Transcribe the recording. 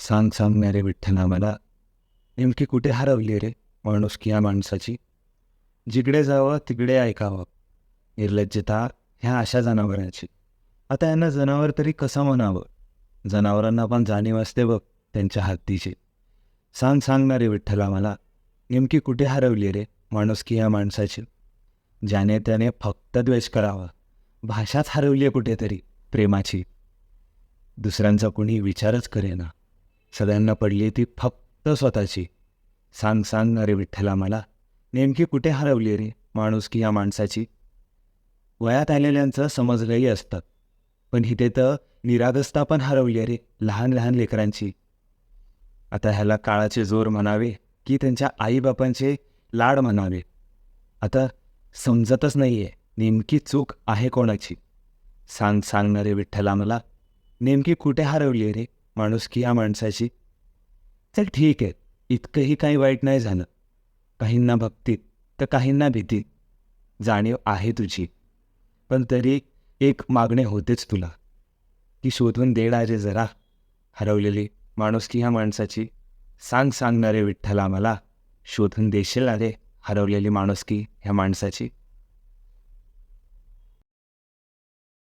सांग सांगणारे विठ्ठला मला, नेमकी कुठे हरवली रे माणुसकी या माणसाची. जिकडे जावं तिकडे ऐकावं निर्लज्जता ह्या अशा जनावरांची. आता यांना जनावर तरी कसं म्हणावं. जनावरांना पण जाणीव असते बघ त्यांच्या हद्दीची. सांग सांगणारे विठ्ठला मला, नेमकी कुठे हरवली रे माणुसकी या माणसाची. ज्याने त्याने फक्त द्वेष करावा, भाषाच हरवली आहे कुठेतरी प्रेमाची. दुसऱ्यांचा कोणी विचारच करेना, सगळ्यांना पडली ती फक्त स्वतःची. सांग सांगणारे विठ्ठला मला, नेमकी कुठे हरवली रे माणुसकी या माणसाची. वयात आलेल्यांचं समजलंही असतात, पण इथे तर निरागसता पण हरवली रे लहान लहान लेकरांची. आता ह्याला काळाचे जोर म्हणावे की त्यांच्या आईबापांचे लाड म्हणावे. आता समजतच नाही आहे नेमकी चूक आहे कोणाची. सांग सांगणारे विठ्ठला मला, नेमकी कुठे हरवली रे माणुसकी या माणसाची. चल ठीक आहे, इतकंही काही वाईट नाही झालं. काहींना भक्तीत तर काहींना भीतीत जाणीव आहे तुझी. पण तरी एक मागणे होतेच तुला, की शोधून दे रे जरा हरवलेली माणुसकी ह्या माणसाची. सांग सांगणारे विठ्ठला मला, शोधून देशील रे हरवलेली माणुसकी ह्या माणसाची.